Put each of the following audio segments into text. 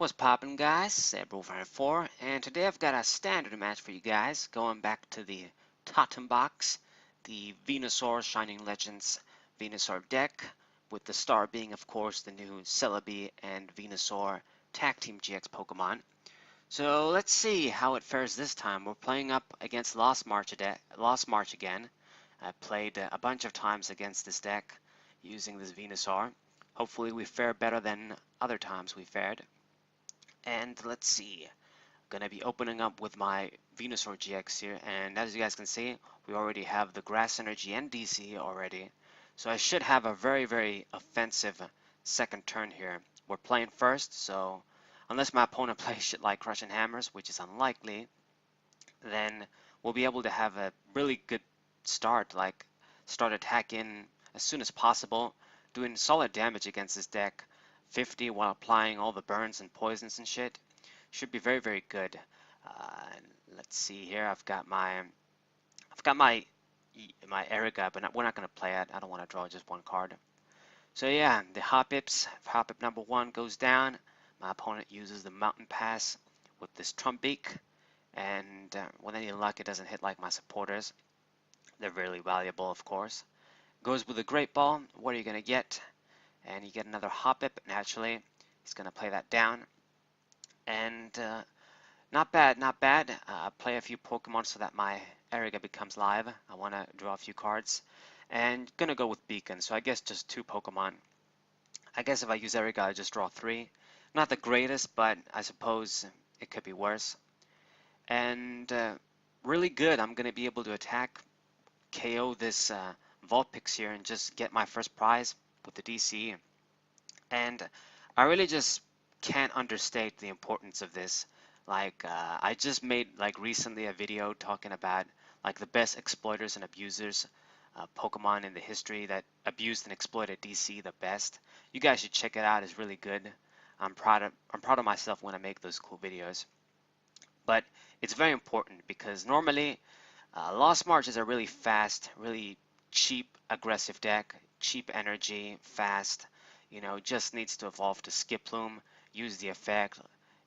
What's poppin', guys? Celebi and today I've got a standard match for you guys, going back to the Totem Box, the Venusaur Shining Legends Venusaur deck, with the star being, of course, the new Celebi and Venusaur Tag Team GX Pokemon. So let's see how it fares this time. We're playing up against Lost March again. I played a bunch of times against this deck using this Venusaur. Hopefully we fare better than other times we fared. And let's see, gonna be opening up with my Venusaur GX here, and as you guys can see, we already have the Grass Energy and DC already, so I should have a very offensive second turn here. We're playing first, so unless my opponent plays shit like Crushing Hammers, which is unlikely, then we'll be able to have a really good start, like start attacking as soon as possible, doing solid damage against this deck. 50 while applying all the burns and poisons and shit. Should be very good. Let's see here. I've got my Erica, but we're not gonna play it. I don't want to draw just one card. So yeah, the Hoppips. Hoppip number 1 goes down. My opponent uses the Mountain Pass with this Trumbeak, and with any luck, it doesn't hit like my supporters. They're really valuable, of course. Goes with a Great Ball. What are you gonna get? And you get another Hoppip. Naturally, he's going to play that down. And not bad. Play a few Pokemon so that my Eriga becomes live. I want to draw a few cards. And going to go with Beacon, so I guess just 2 Pokemon. I guess if I use Eriga, I just draw 3. Not the greatest, but I suppose it could be worse. And really good. I'm going to be able to attack, KO this Vulpix here, and just get my first prize with the DC. And I really just can't understate the importance of this. Like I just made like recently a video talking about like the best exploiters and abusers Pokemon in the history that abused and exploited DC the best. You guys should check it out. It's really good. I'm proud of myself when I make those cool videos. But it's very important because normally Lost March is a really fast, really cheap, aggressive deck. Cheap energy, fast, you know, just needs to evolve to Skiploom, use the effect,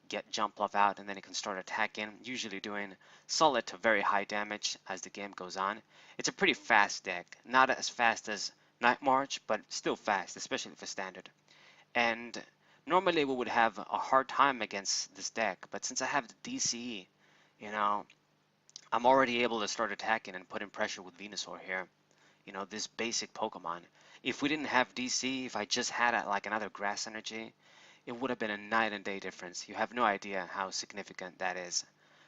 get Jump Love out, and then it can start attacking, usually doing solid to very high damage as the game goes on. It's a pretty fast deck, not as fast as Night March, but still fast, especially for standard. And normally we would have a hard time against this deck, but since I have the DCE, you know, I'm already able to start attacking and putting pressure with Venusaur here. You know, this basic Pokemon. If we didn't have DC, if I just had like another Grass Energy, it would have been a night and day difference. You have no idea how significant that is.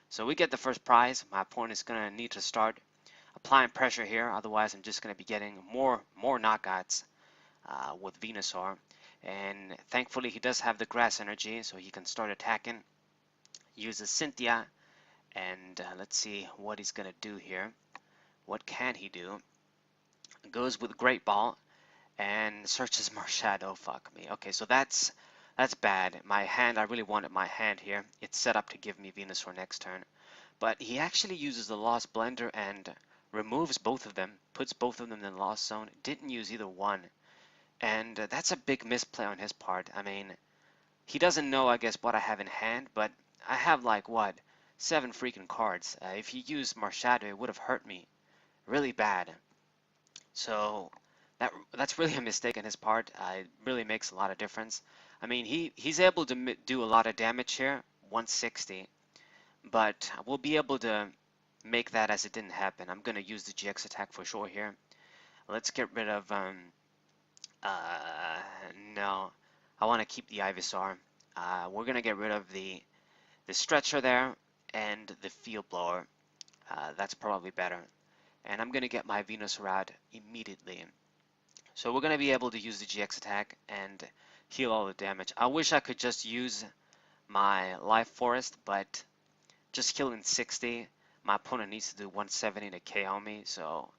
So we get the first prize. My opponent is going to need to start applying pressure here, otherwise I'm just going to be getting more knockouts with Venusaur. And thankfully he does have the Grass Energy, so he can start attacking. Uses Cynthia, and let's see what he's going to do here. What can he do? Goes with Great Ball and searches Marshadow. Fuck me. Okay, so that's bad. My hand, I really wanted my hand here. It's set up to give me Venusaur next turn. But he actually uses the Lost Blender and removes both of them, puts both of them in the Lost Zone. Didn't use either one. And that's a big misplay on his part. I mean, he doesn't know, I guess, what I have in hand, but I have like, what, 7 freaking cards. If he used Marshadow, it would have hurt me really bad. So that's really a mistake on his part. It really makes a lot of difference. I mean, he's able to do a lot of damage here, 160, but we'll be able to make that as it didn't happen. I'm going to use the GX attack for sure here. Let's get rid of, no, I want to keep the Ivysaur. We're going to get rid of the Stretcher there and the Field Blower. That's probably better. And I'm going to get my Venusaur out immediately. So we're going to be able to use the GX attack and heal all the damage. I wish I could just use my Life Forest, but just killing 60, my opponent needs to do 170 to KO me. So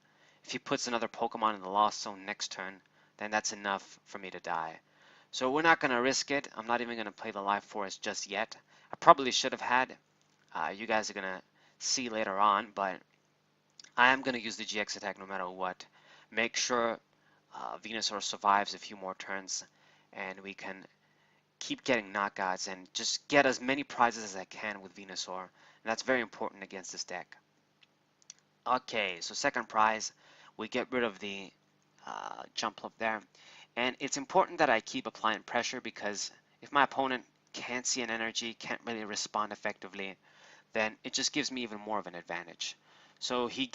if he puts another Pokemon in the Lost Zone next turn, then that's enough for me to die. So we're not going to risk it. I'm not even going to play the Life Forest just yet. I probably should have had. You guys are going to see later on, but I am going to use the GX attack no matter what. Make sure Venusaur survives a few more turns and we can keep getting knockouts and just get as many prizes as I can with Venusaur. And that's very important against this deck. Okay, so second prize, we get rid of the jump up there. And it's important that I keep applying pressure because if my opponent can't see an energy, can't really respond effectively, then it just gives me even more of an advantage. So he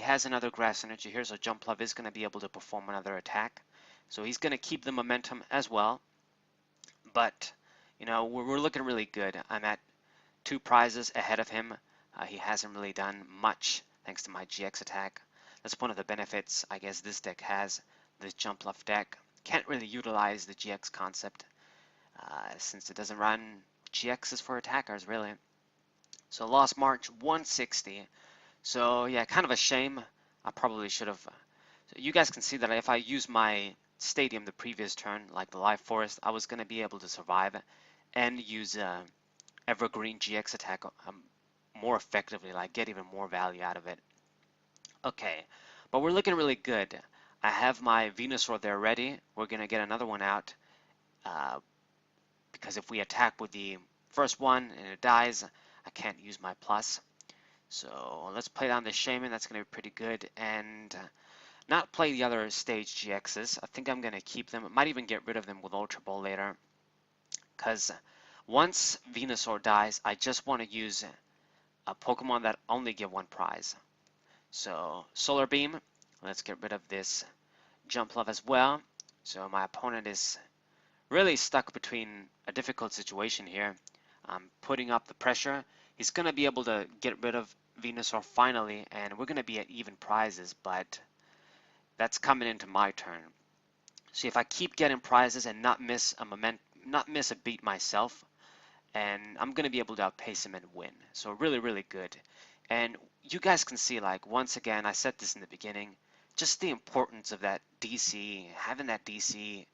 has another grass energy here, so Jumplove is going to be able to perform another attack. So he's going to keep the momentum as well. But, you know, we're looking really good. I'm at 2 prizes ahead of him. He hasn't really done much thanks to my GX attack. That's one of the benefits I guess this deck has, this Jumplove deck. Can't really utilize the GX concept since it doesn't run GXs for attackers, really. So Lost March 160. So yeah, kind of a shame. I probably should have. So you guys can see that if I use my stadium the previous turn, like the Life Forest, I was going to be able to survive and use Evergreen GX attack more effectively, like get even more value out of it. Okay, but we're looking really good. I have my Venusaur there ready. We're going to get another one out because if we attack with the first one and it dies, I can't use my plus. So let's play down the Shaymin. That's going to be pretty good. And not play the other stage GXs. I think I'm going to keep them. I might even get rid of them with Ultra Ball later. Because once Venusaur dies, I just want to use a Pokemon that only give 1 prize. So Solar Beam. Let's get rid of this Jumplove as well. So my opponent is really stuck between a difficult situation here. I'm putting up the pressure. He's going to be able to get rid of Venusaur finally, and we're going to be at even prizes, but that's coming into my turn. See, if I keep getting prizes and not miss a beat myself, and I'm going to be able to outpace him and win. So really, really good. And you guys can see, like, once again, I said this in the beginning, just the importance of that DC, having that DC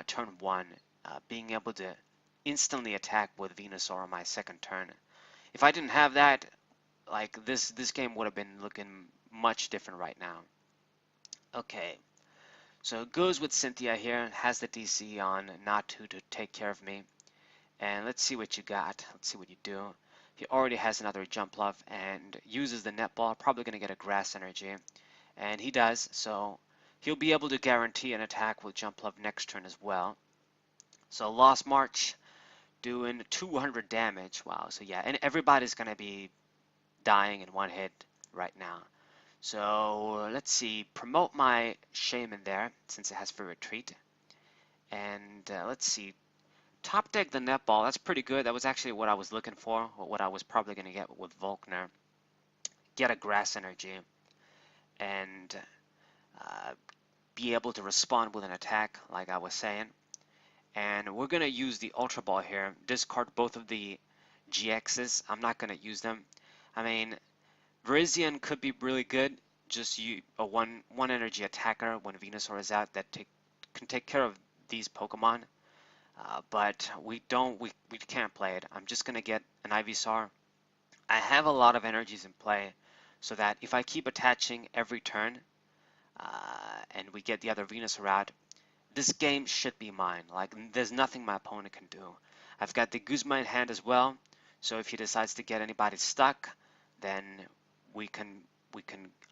turn 1, being able to instantly attack with Venusaur on my second turn. If I didn't have that, like this game would have been looking much different right now. Okay, so it goes with Cynthia here, has the DC on Natu to take care of me. And let's see what you got. Let's see what you do. He already has another Jumplove and uses the Netball, probably going to get a Grass Energy. And he does, so he'll be able to guarantee an attack with Jumplove next turn as well. So Lost March doing 200 damage. Wow, so yeah, and everybody's going to be dying in 1 hit right now. So let's see, promote my Shaymin there since it has Free Retreat. And let's see, top deck the Netball. That's pretty good. That was actually what I was looking for, or what I was probably going to get with Volkner. Get a Grass Energy and be able to respond with an attack, like I was saying. And we're going to use the Ultra Ball here. Discard both of the GXs. I'm not going to use them. I mean, Virizion could be really good. Just a one energy attacker when Venusaur is out that can take care of these Pokemon. But we can't play it. I'm just going to get an Ivysaur. I have a lot of energies in play so that if I keep attaching every turn and we get the other Venusaur out, this game should be mine. Like, there's nothing my opponent can do. I've got the Guzma in hand as well, so if he decides to get anybody stuck, then we can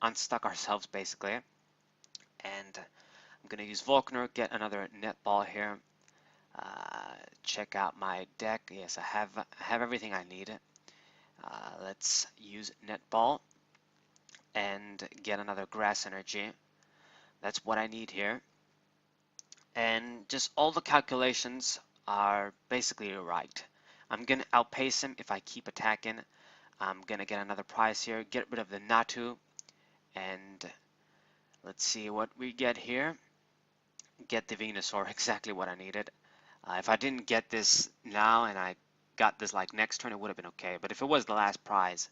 unstuck ourselves basically. And I'm gonna use Volkner, get another Netball here. Check out my deck. Yes, I have everything I need. Let's use Netball and get another Grass Energy. That's what I need here. And just all the calculations are basically right. I'm going to outpace him if I keep attacking. I'm going to get another prize here, get rid of the Natu, and let's see what we get here. Get the Venusaur, exactly what I needed. If I didn't get this now and I got this like next turn, it would have been okay. But if it was the last prize,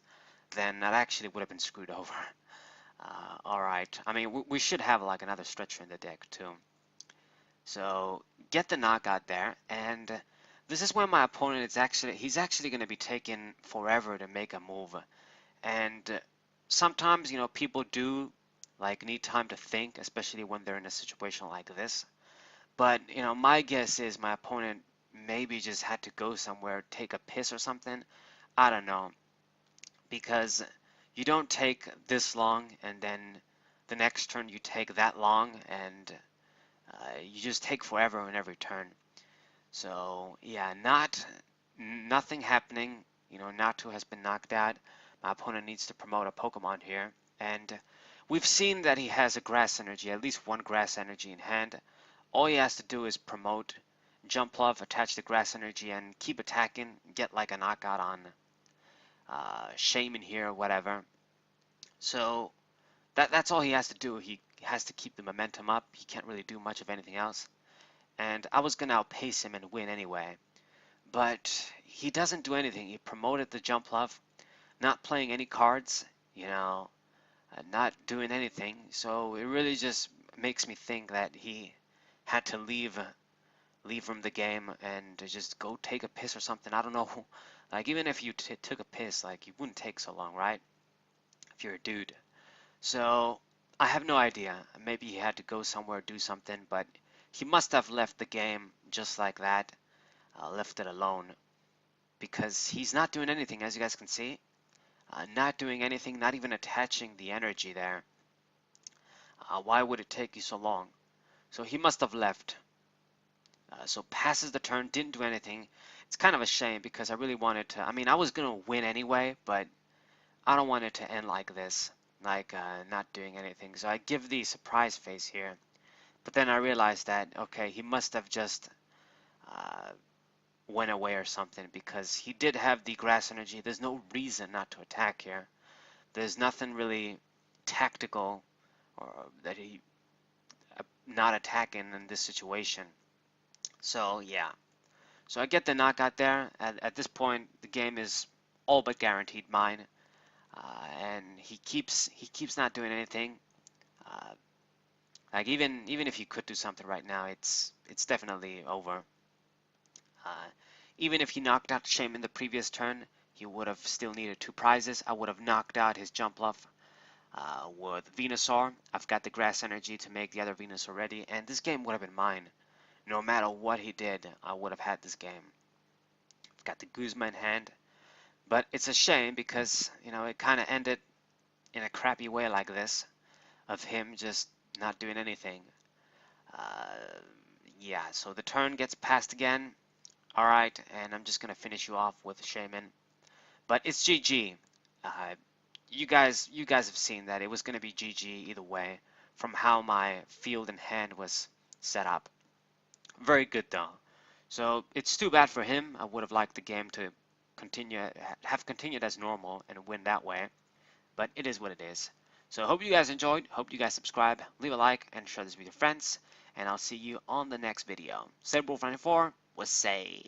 then that actually would have been screwed over. Alright, I mean, we should have like another stretcher in the deck too. So get the knockout there, and this is when my opponent he's actually going to be taking forever to make a move. And sometimes, you know, people do like need time to think, especially when they're in a situation like this. But, you know, my guess is my opponent maybe just had to go somewhere, take a piss or something. I don't know, because you don't take this long and then the next turn you take that long, and you just take forever in every turn. So yeah, nothing happening. You know, Natu has been knocked out. My opponent needs to promote a Pokemon here, and we've seen that he has a grass energy, at least one grass energy in hand. All he has to do is promote, jump love, attach the grass energy, and keep attacking, get like a knockout on shaymin here or whatever. So that's all he has to do. He has to keep the momentum up. He can't really do much of anything else. And I was going to outpace him and win anyway. But he doesn't do anything. He promoted the jump love, not playing any cards, you know, not doing anything. So it really just makes me think that he had to leave from the game and just go take a piss or something. I don't know. Like, even if you took a piss, like, you wouldn't take so long, right? If you're a dude. So I have no idea. Maybe he had to go somewhere, do something, but he must have left the game just like that, left it alone, because he's not doing anything, as you guys can see. Not doing anything, not even attaching the energy there. Why would it take you so long? So he must have left. So passes the turn, didn't do anything. It's kind of a shame because I really wanted to. I mean, I was going to win anyway, but I don't want it to end like this, like not doing anything. So I give the surprise face here. But then I realized that, okay, he must have just uh, went away or something, because he did have the grass energy. There's no reason not to attack here. There's nothing really tactical or that he not attacking in this situation. So yeah. So I get the knockout there. At this point, the game is all but guaranteed mine. And he keeps not doing anything. Uh, like even if he could do something right now, it's definitely over. Even if he knocked out shaymin the previous turn, he would have still needed 2 prizes. I would have knocked out his jump love with Venusaur. I've got the grass energy to make the other Venusaur ready, and this game would have been mine. No matter what he did, I would have had this game. I've got the Guzma in hand, but it's a shame because, you know, it kind of ended in a crappy way like this, of him just not doing anything. Uh, yeah, so the turn gets passed again. Alright, and I'm just going to finish you off with shaymin. But it's GG. You guys have seen that it was going to be GG either way from how my field and hand was set up. Very good though. So it's too bad for him. I would have liked the game to have continued as normal and win that way. But it is what it is. So I hope you guys enjoyed. Hope you guys subscribe, leave a like, and share this with your friends. And I'll see you on the next video. Celebi 94 was say.